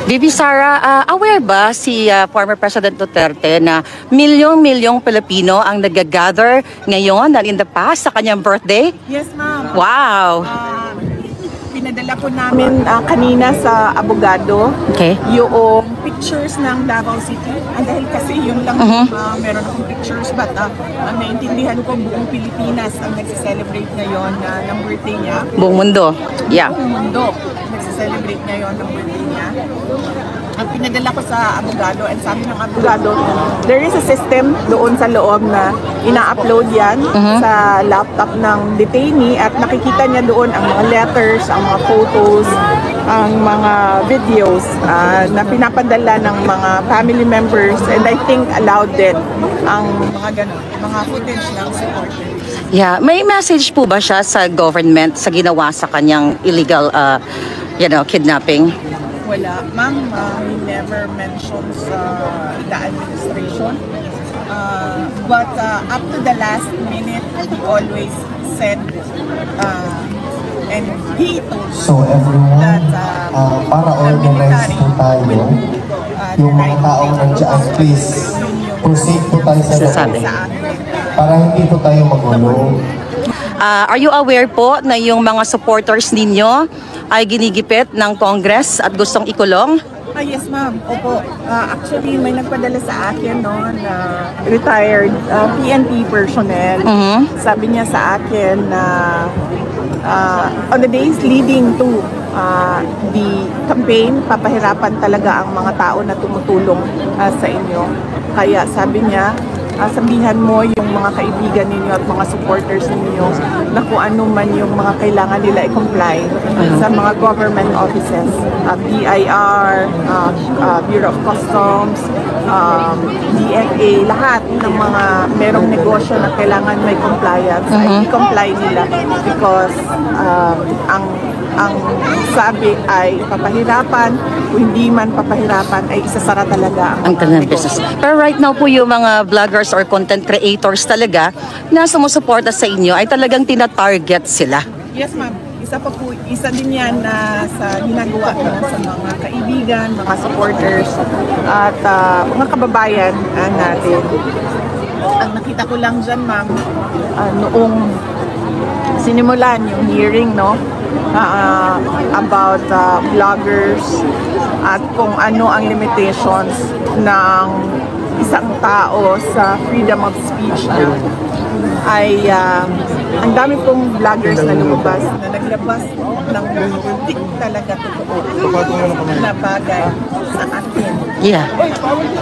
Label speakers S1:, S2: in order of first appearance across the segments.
S1: VP Sara, aware ba si former President Duterte na milyong-milyong Pilipino ang nag-gather ngayon and in the past sa kanyang birthday?
S2: Yes, ma'am.
S1: Wow!
S2: Pinadala po namin kanina sa abogado yung pictures ng Davao City. Dahil kasi yung lang meron akong pictures but naintindihan ko buong Pilipinas ang nagse-celebrate ngayon ng birthday niya.
S1: Buong mundo. Yeah.
S2: Buong mundo nagse-celebrate ngayon ng birthday niya. Ang pinadala ko sa abogado and sabi ng abogado, there is a system doon sa loob na ina-upload yan sa laptop ng detainee at nakikita niya doon ang mga letters, ang mga photos, ang mga videos na pinapadala ng mga family members and I think allowed din ang mga ganun, mga footage ng supporters.
S1: Yeah, may message po ba siya sa government sa ginawa sa kanyang illegal kidnapping?
S2: Wala. Ma'am, he never mentions the administration. But up to the last minute, he always said and he told
S3: so everyone,
S2: that
S3: para organize po tayo, yung mga taong nandiyan, please, proceed po tayo sa loob. Para hindi po tayo magulo.
S1: Are you aware po na yung mga supporters ninyo ay ginigipit ng Congress at gustong ikulong?
S2: Yes, ma'am. Opo. Actually, may nagpadala sa akin na retired PNP personnel. Sabi niya sa akin na on the days leading to the campaign, papahirapan talaga ang mga tao na tumutulong sa inyo. Kaya sabi niya, sabihan mo yung mga kaibigan ninyo at mga supporters ninyo na kung ano man yung mga kailangan nila i-comply sa mga government offices, BIR, Bureau of Customs, DFA, lahat ng mga merong negosyo na kailangan may compliance, ay i-comply nila because ang sabi ay papahirapan, kung hindi man papahirapan ay isasara talaga ang mga
S1: business. Pero right now po yung mga vloggers or content creators talaga na sumusuporta sa inyo ay talagang tina-target sila.
S2: Yes, ma'am. Isa din yan na sa ginagawa sa mga kaibigan, mga supporters at mga kababayan natin. Ang nakita ko lang dyan, ma'am, noong sinimulan yung hearing, no? About vloggers at kung ano ang limitations ng isang tao sa freedom of speech niya ay ang dami pong vloggers na lumabas na naglabas ng hindi talaga totoo na bagay sa atin.
S1: Yeah.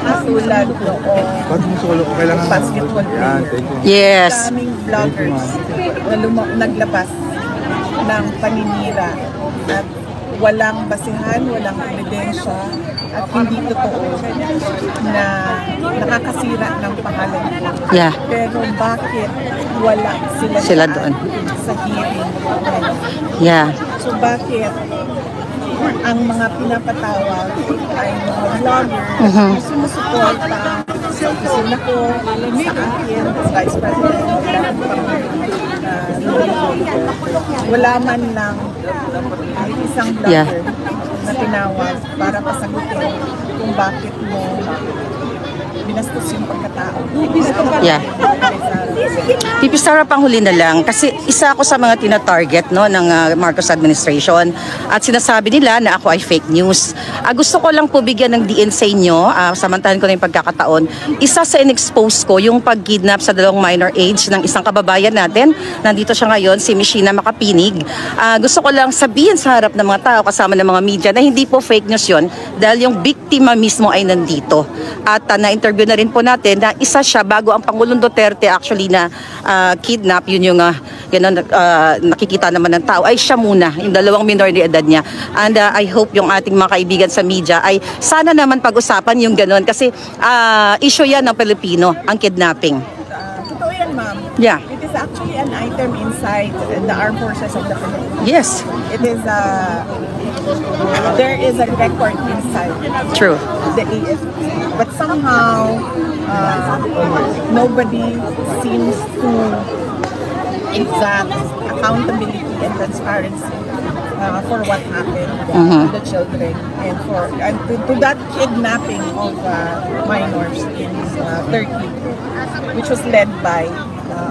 S2: Katulad noong basketball player.
S1: Yes.
S2: Daming vloggers na naglabas ng paninira at walang basihan, walang ebidensya at hindi totoo na nakakasira ng pangalan nila.
S1: Yeah.
S2: Pero bakit wala sila
S1: doon
S2: sa hearing?
S1: Yeah.
S2: So bakit ang mga pinapatawag ay mga vloggers na sumusuporta sa opisina ko, sa akin, as Vice President, wala man lang isang vlogger na tinawag para pasagutin kung bakit mo binastos yung pagkatao.
S1: Yeah. VP Sara, panghuli na lang kasi isa ako sa mga tina-target ng Marcos administration at sinasabi nila na ako ay fake news. Gusto ko lang po bigyan ng diin sa inyo, samantahan ko na yung pagkakataon. Isa sa in-expose ko yung pag-kidnap sa 2 minor age ng isang kababayan natin. Nandito siya ngayon, si Mishina Makapinig. Gusto ko lang sabihin sa harap ng mga tao kasama ng mga media na hindi po fake news yun dahil yung biktima mismo ay nandito. At na-interview na rin po natin na isa siya bago ang Pangulong Duterte actually na kidnap, yun yung nakikita naman ng tao, ay siya muna, yung 2 minor de edad niya. And I hope yung ating mga kaibigan sa media ay sana naman pag-usapan yung gano'n kasi issue yan ng Pilipino, ang kidnapping.
S2: Totoo yan, ma'am.
S1: Yeah.
S2: It is actually an item inside the armed forces of the Philippines.
S1: Yes.
S2: It is there is a record inside.
S1: True.
S2: The AFP. But somehow, nobody seems to exact accountability and transparency for what happened to the children and to that kidnapping of minors in Turkey, which was led by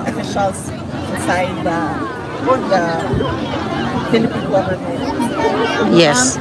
S2: officials inside the Philippine government.
S1: Yes.